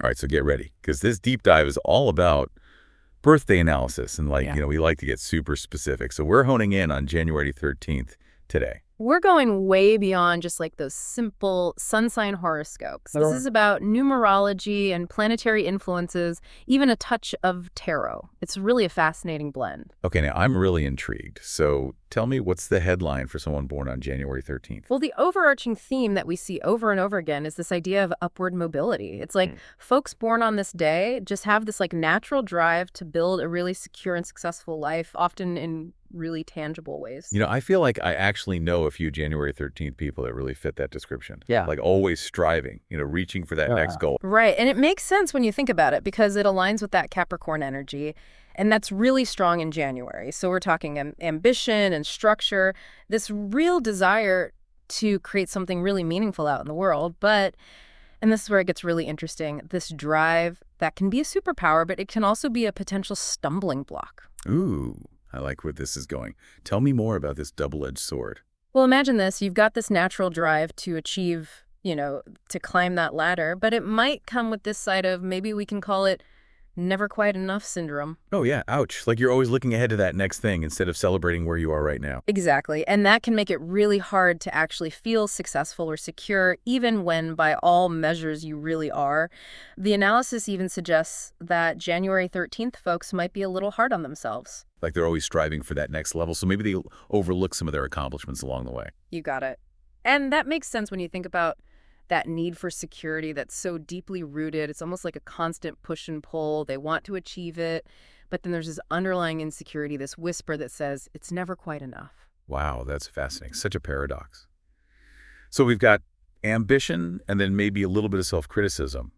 All right, so get ready, because this deep dive is all about birthday analysis. And Yeah. we like to get super specific. So we're honing in on January 13th today. We're going way beyond just like those simple sun sign horoscopes. This is about numerology and planetary influences, even a touch of tarot. It's really a fascinating blend. Okay, now I'm really intrigued. So tell me, what's the headline for someone born on January 13th? Well, the overarching theme that we see over and over again is this idea of upward mobility. It's like folks born on this day just have this like natural drive to build a really secure and successful life, often in really tangible ways. I feel like I actually know a few January 13th people that really fit that description. Yeah. Like always striving, reaching for that next goal. Right. And it makes sense when you think about it because it aligns with that Capricorn energy. And that's really strong in January. So we're talking ambition and structure, this real desire to create something really meaningful out in the world. But, and this is where it gets really interesting, this drive that can be a superpower, but it can also be a potential stumbling block. Ooh, I like where this is going. Tell me more about this double-edged sword. Well, imagine this. You've got this natural drive to achieve, to climb that ladder, but it might come with this side of, maybe we can call it never quite enough syndrome. Oh yeah, ouch. Like you're always looking ahead to that next thing instead of celebrating where you are right now. Exactly. And that can make it really hard to actually feel successful or secure, even when by all measures you really are. The analysis even suggests that January 13th folks might be a little hard on themselves. Like they're always striving for that next level, so maybe they overlook some of their accomplishments along the way. You got it. And that makes sense when you think about that need for security that's so deeply rooted. It's almost like a constant push and pull. They want to achieve it, but then there's this underlying insecurity, this whisper that says it's never quite enough. Wow, that's fascinating. Such a paradox. So we've got ambition and then maybe a little bit of self-criticism.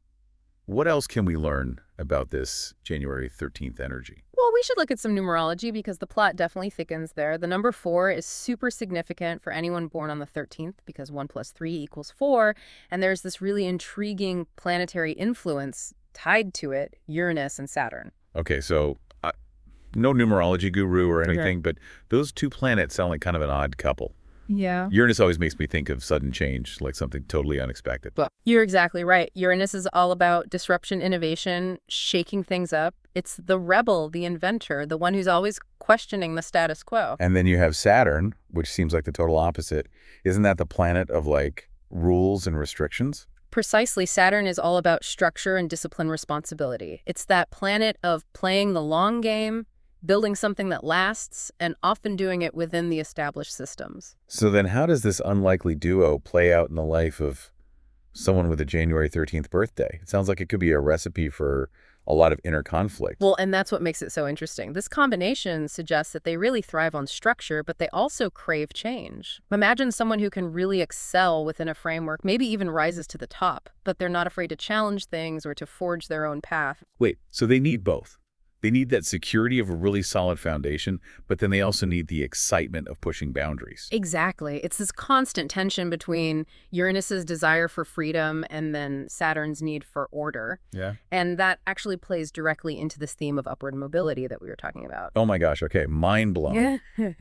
What else can we learn about this January 13th energy? Well, we should look at some numerology because the plot definitely thickens there. The number 4 is super significant for anyone born on the 13th because 1 + 3 = 4. And there's this really intriguing planetary influence tied to it, Uranus and Saturn. Okay, so no numerology guru or anything, but those two planets sound like kind of an odd couple. Yeah. Uranus always makes me think of sudden change, like something totally unexpected. You're exactly right. Uranus is all about disruption, innovation, shaking things up. It's the rebel, the inventor, the one who's always questioning the status quo. And then you have Saturn, which seems like the total opposite. Isn't that the planet of like rules and restrictions? Precisely. Saturn is all about structure and discipline responsibility. It's that planet of playing the long game, building something that lasts, and often doing it within the established systems. So then how does this unlikely duo play out in the life of someone with a January 13th birthday? It sounds like it could be a recipe for a lot of inner conflict. Well, and that's what makes it so interesting. This combination suggests that they really thrive on structure, but they also crave change. Imagine someone who can really excel within a framework, maybe even rises to the top, but they're not afraid to challenge things or to forge their own path. Wait, so they need both. They need that security of a really solid foundation, but then they also need the excitement of pushing boundaries. Exactly. It's this constant tension between Uranus's desire for freedom and then Saturn's need for order. Yeah. And that actually plays directly into this theme of upward mobility that we were talking about. Oh my gosh, okay, mind blown. Yeah.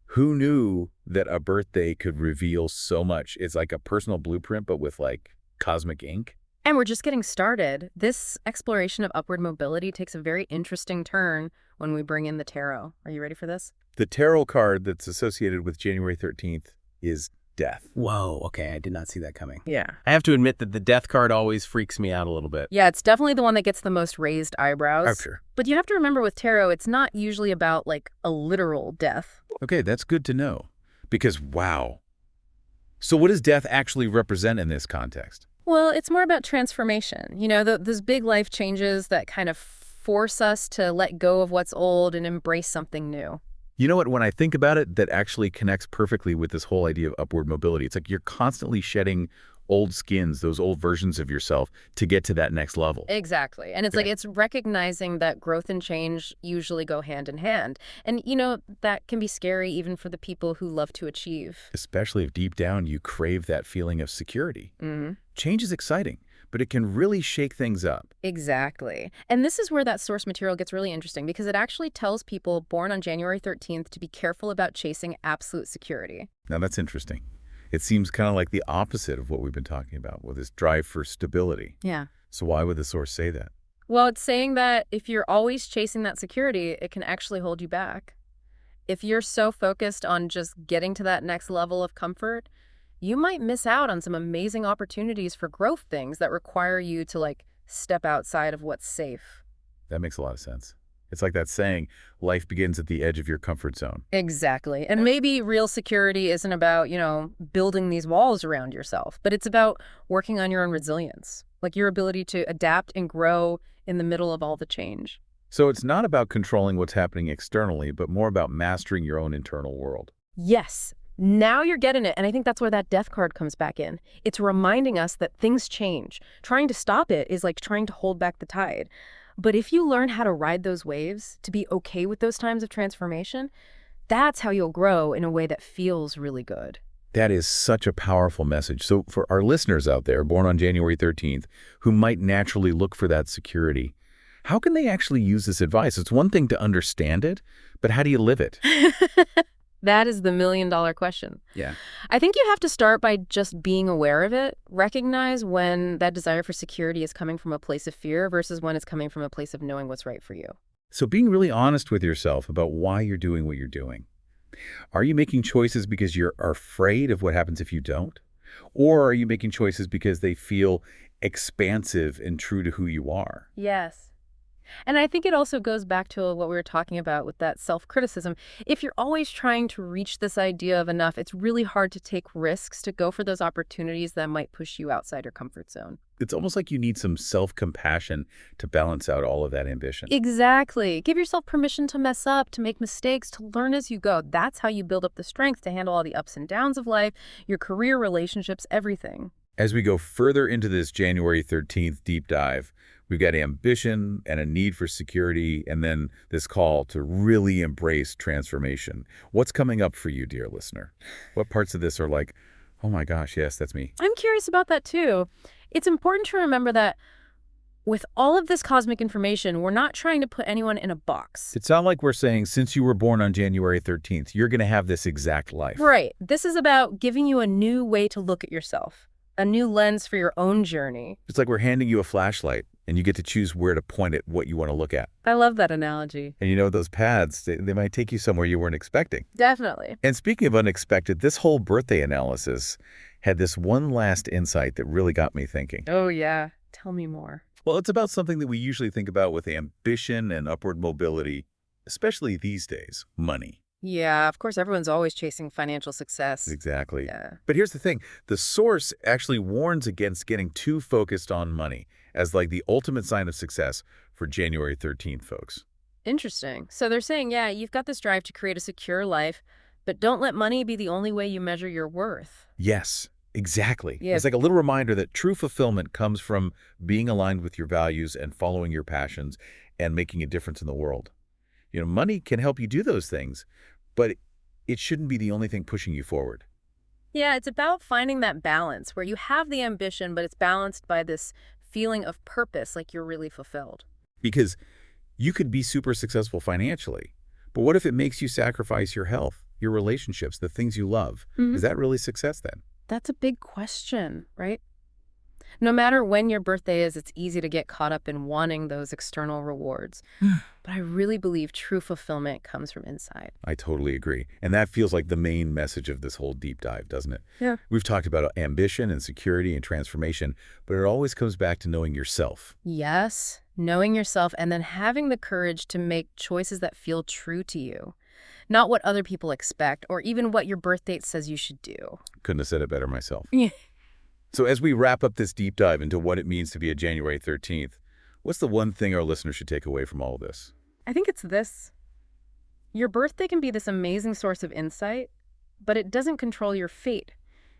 Who knew that a birthday could reveal so much? It's like a personal blueprint, but with like cosmic ink. And we're just getting started. This exploration of upward mobility takes a very interesting turn when we bring in the tarot. Are you ready for this? The tarot card that's associated with January 13th is death. Whoa, okay, I did not see that coming. Yeah. I have to admit that the death card always freaks me out a little bit. Yeah, it's definitely the one that gets the most raised eyebrows. Oh, sure. But you have to remember with tarot, it's not usually about like a literal death. Okay, that's good to know. Because, wow. So what does death actually represent in this context? Well, it's more about transformation. Those big life changes that kind of force us to let go of what's old and embrace something new. You know what? When I think about it, that actually connects perfectly with this whole idea of upward mobility. It's like you're constantly shedding old skins, those old versions of yourself, to get to that next level. Exactly. And it's like it's recognizing that growth and change usually go hand in hand. And, that can be scary even for the people who love to achieve. Especially if deep down you crave that feeling of security. Mm-hmm. Change is exciting, but it can really shake things up. Exactly. And this is where that source material gets really interesting because it actually tells people born on January 13th to be careful about chasing absolute security. Now that's interesting. It seems kind of like the opposite of what we've been talking about with this drive for stability. Yeah. So why would the source say that? Well, it's saying that if you're always chasing that security, it can actually hold you back. If you're so focused on just getting to that next level of comfort, you might miss out on some amazing opportunities for growth things that require you to, like, step outside of what's safe. That makes a lot of sense. It's like that saying, life begins at the edge of your comfort zone. Exactly. And maybe real security isn't about, building these walls around yourself, but it's about working on your own resilience, like your ability to adapt and grow in the middle of all the change. So it's not about controlling what's happening externally, but more about mastering your own internal world. Yes. Now you're getting it. And I think that's where that death card comes back in. It's reminding us that things change. Trying to stop it is like trying to hold back the tide. But if you learn how to ride those waves, to be okay with those times of transformation, that's how you'll grow in a way that feels really good. That is such a powerful message. So for our listeners out there, born on January 13th, who might naturally look for that security, how can they actually use this advice? It's one thing to understand it, but how do you live it? That is the million-dollar question. Yeah. I think you have to start by just being aware of it. Recognize when that desire for security is coming from a place of fear versus when it's coming from a place of knowing what's right for you. So being really honest with yourself about why you're doing what you're doing. Are you making choices because you're afraid of what happens if you don't? Or are you making choices because they feel expansive and true to who you are? Yes. And I think it also goes back to what we were talking about with that self-criticism. If you're always trying to reach this idea of enough, it's really hard to take risks, to go for those opportunities that might push you outside your comfort zone. It's almost like you need some self-compassion to balance out all of that ambition. Exactly. Give yourself permission to mess up, to make mistakes, to learn as you go. That's how you build up the strength to handle all the ups and downs of life, your career, relationships, everything. As we go further into this January 13th deep dive, we've got ambition and a need for security, and then this call to really embrace transformation. What's coming up for you, dear listener? What parts of this are like, oh my gosh, yes, that's me? I'm curious about that too. It's important to remember that with all of this cosmic information, we're not trying to put anyone in a box. It sounds like we're saying, since you were born on January 13th, you're going to have this exact life. Right. This is about giving you a new way to look at yourself, a new lens for your own journey. It's like we're handing you a flashlight, and you get to choose where to point it, what you want to look at. I love that analogy. And those paths, they might take you somewhere you weren't expecting. Definitely. And speaking of unexpected, this whole birthday analysis had this one last insight that really got me thinking. Oh, yeah. Tell me more. Well, it's about something that we usually think about with ambition and upward mobility, especially these days, money. Yeah, of course, everyone's always chasing financial success. Exactly. Yeah. But here's the thing. The source actually warns against getting too focused on money as like the ultimate sign of success for January 13th, folks. Interesting. So they're saying, yeah, you've got this drive to create a secure life, but don't let money be the only way you measure your worth. Yes, exactly. Yeah. It's like a little reminder that true fulfillment comes from being aligned with your values and following your passions and making a difference in the world. Money can help you do those things, but it shouldn't be the only thing pushing you forward. Yeah, it's about finding that balance where you have the ambition, but it's balanced by this feeling of purpose, like you're really fulfilled. Because you could be super successful financially, but what if it makes you sacrifice your health, your relationships, the things you love? Mhm. Is that really success then? That's a big question, right? No matter when your birthday is, it's easy to get caught up in wanting those external rewards. But I really believe true fulfillment comes from inside. I totally agree. And that feels like the main message of this whole deep dive, doesn't it? Yeah. We've talked about ambition and security and transformation, but it always comes back to knowing yourself. Yes, knowing yourself and then having the courage to make choices that feel true to you. Not what other people expect or even what your birth date says you should do. Couldn't have said it better myself. Yeah. So as we wrap up this deep dive into what it means to be a January 13th, what's the one thing our listeners should take away from all of this? I think it's this. Your birthday can be this amazing source of insight, but it doesn't control your fate.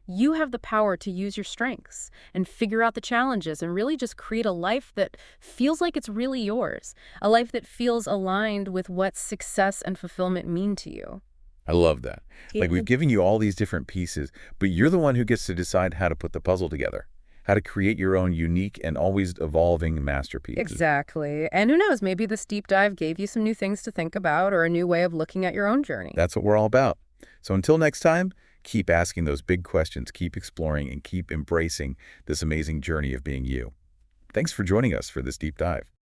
You have the power to use your strengths and figure out the challenges and really just create a life that feels like it's really yours, a life that feels aligned with what success and fulfillment mean to you. I love that. Like Yeah. we've given you all these different pieces, but you're the one who gets to decide how to put the puzzle together, how to create your own unique and always evolving masterpiece. Exactly. And who knows, maybe this deep dive gave you some new things to think about or a new way of looking at your own journey. That's what we're all about. So until next time, keep asking those big questions, keep exploring, and keep embracing this amazing journey of being you. Thanks for joining us for this deep dive.